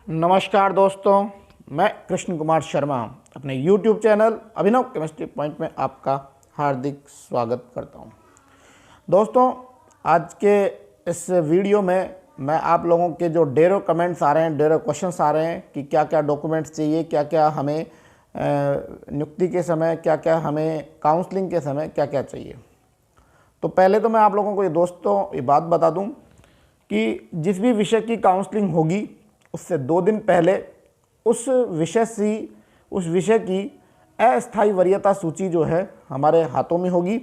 नमस्कार दोस्तों, मैं कृष्ण कुमार शर्मा अपने YouTube चैनल अभिनव केमिस्ट्री पॉइंट में आपका हार्दिक स्वागत करता हूं। दोस्तों, आज के इस वीडियो में मैं आप लोगों के जो ढेरों कमेंट्स आ रहे हैं, ढेरों क्वेश्चंस आ रहे हैं कि क्या क्या डॉक्यूमेंट्स चाहिए, क्या क्या हमें नियुक्ति के समय, क्या क्या हमें काउंसलिंग के समय क्या क्या चाहिए। तो पहले तो मैं आप लोगों को ये बात बता दूं कि जिस भी विषय की काउंसलिंग होगी उससे 2 दिन पहले उस विषय की अस्थायी वरीयता सूची जो है हमारे हाथों में होगी।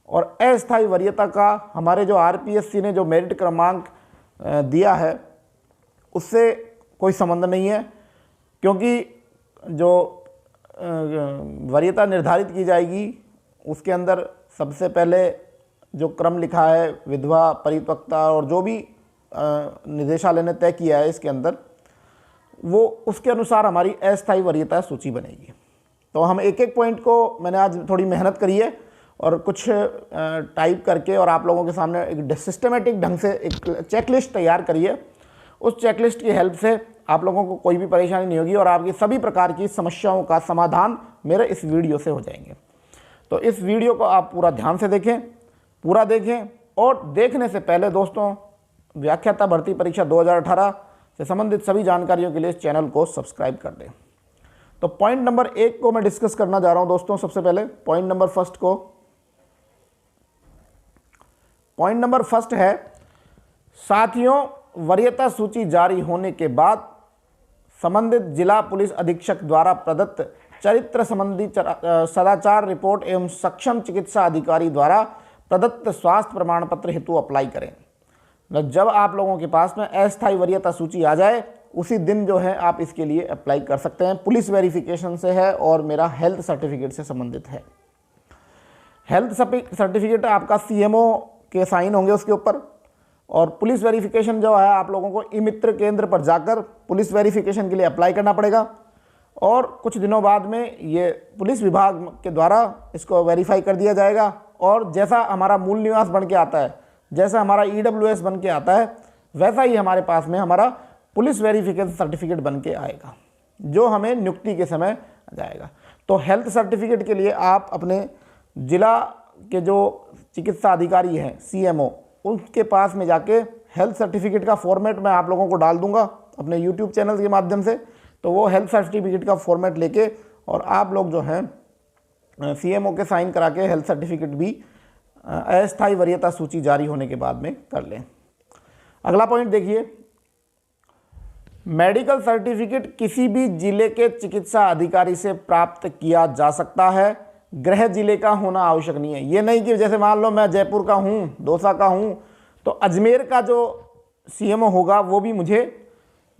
और अस्थायी वरीयता का हमारे जो आरपीएससी ने जो मेरिट क्रमांक दिया है उससे कोई संबंध नहीं है, क्योंकि जो वरीयता निर्धारित की जाएगी उसके अंदर सबसे पहले जो क्रम लिखा है, विधवा, परिपक्वता और जो भी निदेशालय ने तय किया है इसके अंदर, वो उसके अनुसार हमारी अस्थायी वरीयता सूची बनेगी। तो हम एक एक पॉइंट को मैंने आज थोड़ी मेहनत करी है और कुछ टाइप करके और आप लोगों के सामने एक सिस्टमेटिक ढंग से एक चेकलिस्ट तैयार करी है। उस चेकलिस्ट की हेल्प से आप लोगों को कोई भी परेशानी नहीं होगी और आपकी सभी प्रकार की समस्याओं का समाधान मेरे इस वीडियो से हो जाएंगे। तो इस वीडियो को आप पूरा ध्यान से देखें, पूरा देखें। और देखने से पहले दोस्तों, व्याख्याता भर्ती परीक्षा 2018 से संबंधित सभी जानकारियों के लिए इस चैनल को सब्सक्राइब कर दें। तो पॉइंट नंबर 1 को मैं डिस्कस करना जा रहा हूं दोस्तों। सबसे पहले पॉइंट नंबर फर्स्ट है, साथियों, वरीयता सूची जारी होने के बाद संबंधित जिला पुलिस अधीक्षक द्वारा प्रदत्त चरित्र संबंधी सदाचार रिपोर्ट एवं सक्षम चिकित्सा अधिकारी द्वारा प्रदत्त स्वास्थ्य प्रमाण पत्र हेतु अप्लाई करें। जब आप लोगों के पास में अस्थायी वरीयता सूची आ जाए उसी दिन जो है आप इसके लिए अप्लाई कर सकते हैं। पुलिस वेरिफिकेशन से है और मेरा हेल्थ सर्टिफिकेट से संबंधित है। हेल्थ सर्टिफिकेट आपका सीएमओ के साइन होंगे उसके ऊपर, और पुलिस वेरिफिकेशन जो है आप लोगों को ई मित्र केंद्र पर जाकर पुलिस वेरिफिकेशन के लिए अप्लाई करना पड़ेगा। और कुछ दिनों बाद में ये पुलिस विभाग के द्वारा इसको वेरीफाई कर दिया जाएगा और जैसा हमारा मूल निवास बन के आता है, जैसा हमारा ईडब्ल्यूएस बन के आता है, वैसा ही हमारे पास में हमारा पुलिस वेरिफिकेशन सर्टिफिकेट बन के आएगा जो हमें नियुक्ति के समय जाएगा। तो हेल्थ सर्टिफिकेट के लिए आप अपने जिला के जो चिकित्सा अधिकारी हैं, सीएमओ, उनके पास में जाके हेल्थ सर्टिफिकेट का फॉर्मेट मैं आप लोगों को डाल दूंगा अपने यूट्यूब चैनल के माध्यम से। तो वो हेल्थ सर्टिफिकेट का फॉर्मेट लेके और आप लोग जो हैं सीएमओ के साइन करा के हेल्थ सर्टिफिकेट भी अस्थायी वरीयता सूची जारी होने के बाद में कर लें। अगला पॉइंट देखिए, मेडिकल सर्टिफिकेट किसी भी जिले के चिकित्सा अधिकारी से प्राप्त किया जा सकता है, गृह जिले का होना आवश्यक नहीं है। ये नहीं कि जैसे मान लो मैं जयपुर का हूँ, दौसा का हूँ, तो अजमेर का जो सीएमओ होगा वो भी मुझे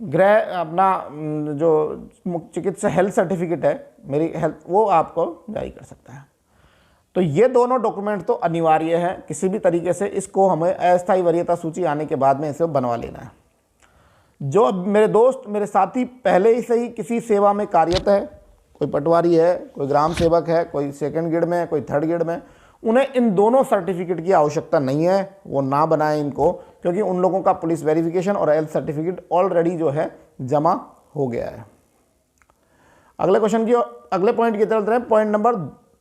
गृह अपना जो चिकित्सा हेल्थ सर्टिफिकेट है मेरी हेल्थ, वो आपको जारी कर सकता है। तो ये दोनों डॉक्यूमेंट तो अनिवार्य है, किसी भी तरीके से इसको हमें अस्थायी वरीयता सूची आने के बाद में इसे बनवा लेना है। जो मेरे दोस्त, मेरे साथी पहले ही से ही किसी सेवा में कार्यरत है, कोई पटवारी है, कोई ग्राम सेवक है, कोई सेकंड ग्रेड में है, कोई थर्ड ग्रेड में, उन्हें इन दोनों सर्टिफिकेट की आवश्यकता नहीं है, वो ना बनाएं इनको, क्योंकि उन लोगों का पुलिस वेरिफिकेशन और हेल्थ सर्टिफिकेट ऑलरेडी जो है जमा हो गया है। अगले पॉइंट की तरफ चलते हैं, पॉइंट नंबर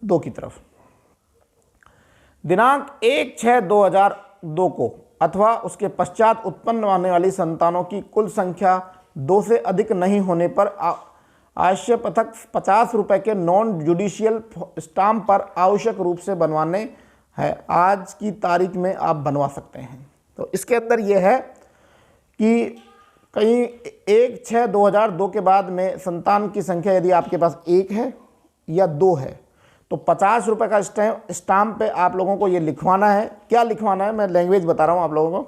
2 की तरफ। दिनांक 1/6/2002 को अथवा उसके पश्चात उत्पन्न होने वाली संतानों की कुल संख्या 2 से अधिक नहीं होने पर आवश्यक पृथक 50 रुपये के नॉन जुडिशियल स्टाम्प पर आवश्यक रूप से बनवाने हैं। आज की तारीख में आप बनवा सकते हैं। तो इसके अंदर यह है कि कहीं 1/6/2002 के बाद में संतान की संख्या यदि आपके पास 1 है या 2 है तो 50 रुपये का स्टाम्प पे आप लोगों को ये लिखवाना है। क्या लिखवाना है, मैं लैंग्वेज बता रहा हूँ आप लोगों को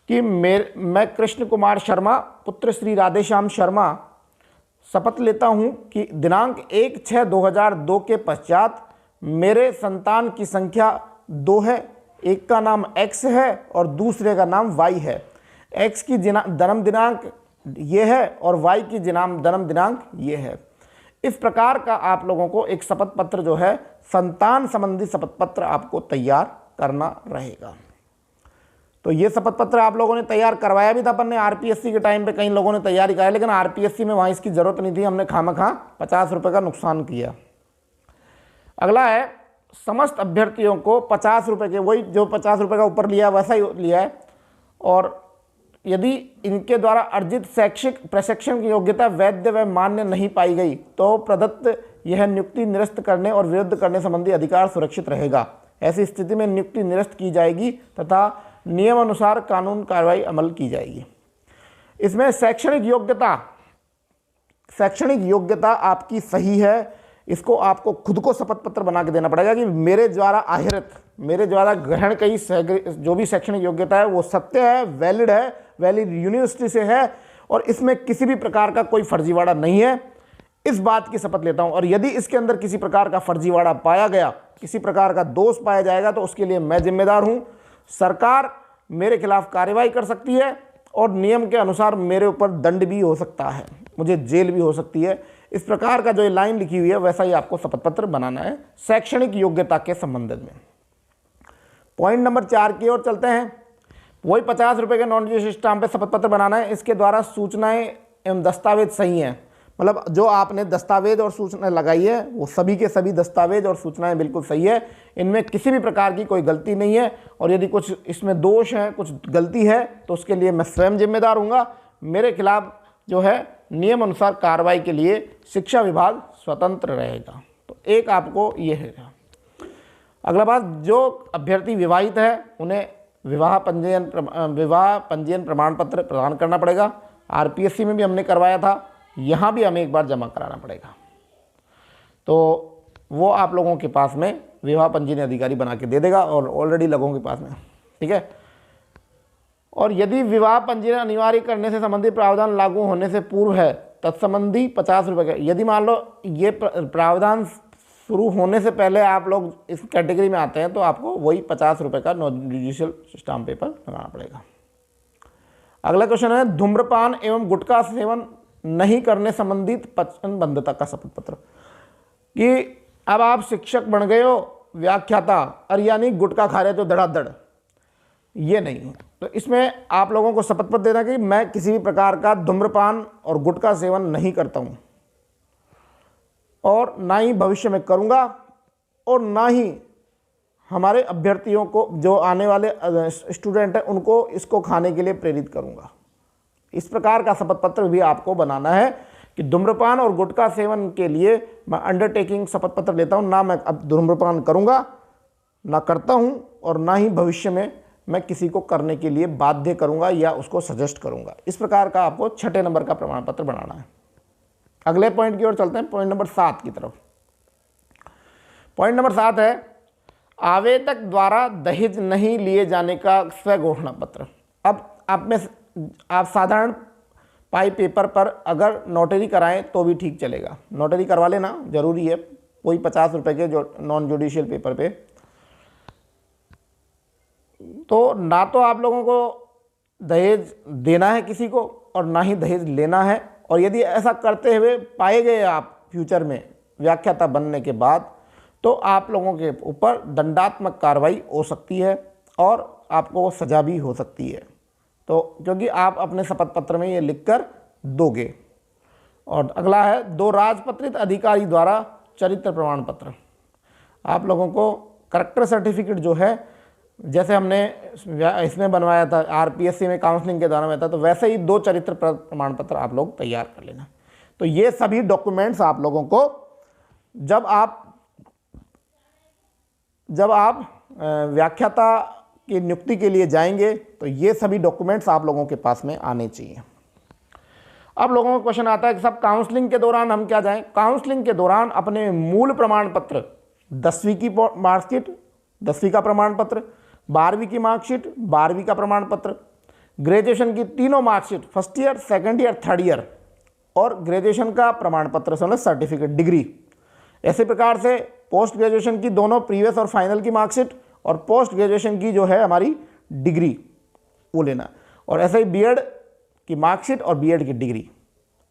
कि मैं कृष्ण कुमार शर्मा पुत्र श्री राधेश्याम शर्मा शपथ लेता हूँ कि दिनांक 1/6/2002 के पश्चात मेरे संतान की संख्या 2 है। एक का नाम X है और दूसरे का नाम Y है। X की जन्म दिनांक ये है और Y की जन्म दिनांक ये है। इस प्रकार का आप लोगों को एक शपथ पत्र जो है, संतान संबंधी शपथ पत्र आपको तैयार करना रहेगा। तो ये शपथ पत्र आप लोगों ने तैयार करवाया भी था अपन ने आरपीएससी के टाइम पे, कई लोगों ने तैयारी कराई, लेकिन आरपीएससी में वहाँ इसकी ज़रूरत नहीं थी, हमने खामखा 50 रुपये का नुकसान किया। अगला है समस्त अभ्यर्थियों को 50 रुपये के, वही जो 50 रुपये का ऊपर लिया वैसा ही लिया है, और यदि इनके द्वारा अर्जित शैक्षिक प्रशिक्षण की योग्यता वैध व मान्य नहीं पाई गई तो प्रदत्त यह नियुक्ति निरस्त करने और विरुद्ध करने संबंधी अधिकार सुरक्षित रहेगा। ऐसी स्थिति में नियुक्ति निरस्त की जाएगी तथा नियम अनुसार कानून कार्रवाई अमल की जाएगी। इसमें शैक्षणिक योग्यता आपकी सही है, इसको आपको खुद को शपथ पत्र बना के देना पड़ेगा कि मेरे द्वारा आहरित, मेरे द्वारा ग्रहण की जो भी शैक्षणिक योग्यता है वो सत्य है, वैलिड है, वैलिड यूनिवर्सिटी से है, और इसमें किसी भी प्रकार का कोई फर्जीवाड़ा नहीं है, इस बात की शपथ लेता हूं। और यदि इसके अंदर किसी प्रकार का फर्जीवाड़ा पाया गया, किसी प्रकार का दोष पाया जाएगा, तो उसके लिए मैं जिम्मेदार हूं। सरकार मेरे खिलाफ कार्रवाई कर सकती है और नियम के अनुसार मेरे ऊपर दंड भी हो सकता है, मुझे जेल भी हो सकती है। इस प्रकार का जो लाइन लिखी हुई है वैसा ही आपको शपथ पत्र बनाना है शैक्षणिक योग्यता के संबंध में। पॉइंट नंबर 4 की ओर चलते हैं। वही 50 रुपये के नॉन जुडिशियल स्टाम्प पे शपथ पत्र बनाना है। इसके द्वारा सूचनाएं एवं दस्तावेज सही हैं, मतलब जो आपने दस्तावेज और सूचना लगाई है वो सभी के सभी दस्तावेज और सूचनाएं बिल्कुल सही है, इनमें किसी भी प्रकार की कोई गलती नहीं है। और यदि कुछ इसमें दोष है, कुछ गलती है, तो उसके लिए मैं स्वयं जिम्मेदार हूँगा। मेरे खिलाफ जो है नियम अनुसार कार्रवाई के लिए शिक्षा विभाग स्वतंत्र रहेगा। तो एक आपको ये है। अगला बात, जो अभ्यर्थी विवाहित है उन्हें विवाह पंजीयन प्रमाण पत्र प्रदान करना पड़ेगा। आरपीएससी में भी हमने करवाया था, यहाँ भी हमें एक बार जमा कराना पड़ेगा। तो वो आप लोगों के पास में विवाह पंजीयन अधिकारी बना के दे देगा, और ऑलरेडी लोगों के पास में, ठीक है। और यदि विवाह पंजीयन अनिवार्य करने से संबंधित प्रावधान लागू होने से पूर्व है, तत्संबंधी 50 रुपये का, यदि मान लो ये प्रावधान शुरू होने से पहले आप लोग इस कैटेगरी में आते हैं, तो आपको वही 50 रुपये का नॉन जुडिशियल स्टाम्प पेपर लगाना पड़ेगा। अगला क्वेश्चन है, धूम्रपान एवं गुटखा सेवन नहीं करने संबंधित वचनबद्धता का शपथ पत्र। कि अब आप शिक्षक बन गए हो, व्याख्याता, और यानी गुटखा खा रहे तो धड़ाधड़, ये नहीं। तो इसमें आप लोगों को शपथ पत्र देना कि मैं किसी भी प्रकार का धूम्रपान और गुटखा सेवन नहीं करता हूँ, और ना ही भविष्य में करूँगा, और ना ही हमारे अभ्यर्थियों को, जो आने वाले स्टूडेंट हैं, उनको इसको खाने के लिए प्रेरित करूँगा। इस प्रकार का शपथ पत्र भी आपको बनाना है कि धूम्रपान और गुटखा सेवन के लिए मैं अंडरटेकिंग शपथ पत्र लेता हूँ, ना मैं अब धूम्रपान करूँगा, ना करता हूँ, और ना ही भविष्य में मैं किसी को करने के लिए बाध्य करूँगा या उसको सजेस्ट करूँगा। इस प्रकार का आपको 6 नंबर का प्रमाण पत्र बनाना है। अगले पॉइंट की ओर चलते हैं, पॉइंट नंबर 7 की तरफ। पॉइंट नंबर 7 है, आवेदक द्वारा दहेज नहीं लिए जाने का स्वघोषणा पत्र। अब आप साधारण पाई पेपर पर अगर नोटरी कराएं तो भी ठीक चलेगा, नोटरी करवा लेना जरूरी है, वही 50 रुपये के जो नॉन जुडिशियल पेपर पे। तो ना तो आप लोगों को दहेज देना है किसी को, और ना ही दहेज लेना है। और यदि ऐसा करते हुए पाए गए आप फ्यूचर में व्याख्याता बनने के बाद, तो आप लोगों के ऊपर दंडात्मक कार्रवाई हो सकती है और आपको सज़ा भी हो सकती है। तो क्योंकि आप अपने शपथ पत्र में ये लिखकर दोगे। और अगला है, 2 राजपत्रित अधिकारी द्वारा चरित्र प्रमाण पत्र। आप लोगों को करेक्टर सर्टिफिकेट जो है, जैसे हमने इसमें बनवाया था आरपीएससी में काउंसलिंग के दौरान में था, तो वैसे ही 2 चरित्र प्रमाण पत्र आप लोग तैयार कर लेना। तो ये सभी डॉक्यूमेंट्स आप लोगों को जब आप व्याख्याता की नियुक्ति के लिए जाएंगे, तो ये सभी डॉक्यूमेंट्स आप लोगों के पास में आने चाहिए। अब लोगों का क्वेश्चन आता है कि सब काउंसलिंग के दौरान हम क्या जाएं? काउंसलिंग के दौरान अपने मूल प्रमाण पत्र, 10वीं की मार्कशीट, 10वीं का प्रमाण पत्र, 12वीं की मार्कशीट, 12वीं का प्रमाण पत्र, ग्रेजुएशन की तीनों marksheet, first year, second year, third year, और ग्रेजुएशन का प्रमाण पत्र सर्टिफिकेट, डिग्री। ऐसे प्रकार से पोस्ट ग्रेजुएशन की दोनों प्रीवियस और फाइनल की मार्कशीट, और पोस्ट ग्रेजुएशन की जो है हमारी डिग्री, वो लेना। और ऐसे ही बीएड की मार्कशीट और बीएड की डिग्री,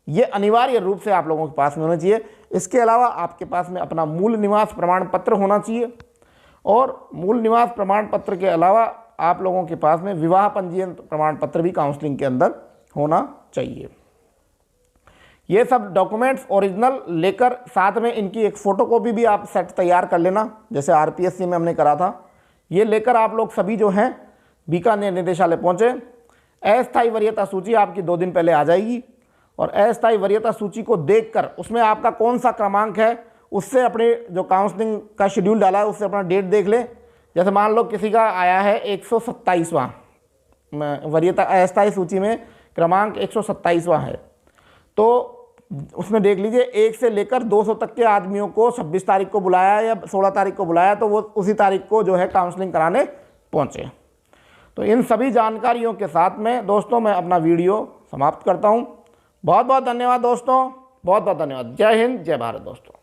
ये अनिवार्य रूप से आप लोगों के पास में होना चाहिए। इसके अलावा आपके पास में अपना मूल निवास प्रमाण पत्र होना चाहिए, और मूल निवास प्रमाण पत्र के अलावा आप लोगों के पास में विवाह पंजीयन प्रमाण पत्र भी काउंसलिंग के अंदर होना चाहिए। ये सब डॉक्यूमेंट्स ओरिजिनल लेकर साथ में इनकी एक फ़ोटोकॉपी भी आप सेट तैयार कर लेना, जैसे आरपीएससी में हमने करा था। ये लेकर आप लोग सभी जो हैं बीकानेर निदेशालय पहुँचे। अस्थायी वरीयता सूची आपकी 2 दिन पहले आ जाएगी और अस्थायी वरीयता सूची को देखकर उसमें आपका कौन सा क्रमांक है उससे अपने जो काउंसलिंग का शेड्यूल डाला है उससे अपना डेट देख ले। जैसे मान लो किसी का आया है 127वां वरीयता, अस्थायी सूची में क्रमांक 127वां है, तो उसमें देख लीजिए 1 से लेकर 200 तक के आदमियों को 26 तारीख को बुलाया या 16 तारीख को बुलाया, तो वो उसी तारीख को जो है काउंसलिंग कराने पहुँचे। तो इन सभी जानकारियों के साथ में दोस्तों मैं अपना वीडियो समाप्त करता हूँ। बहुत बहुत धन्यवाद दोस्तों, बहुत बहुत धन्यवाद। जय हिंद, जय भारत दोस्तों।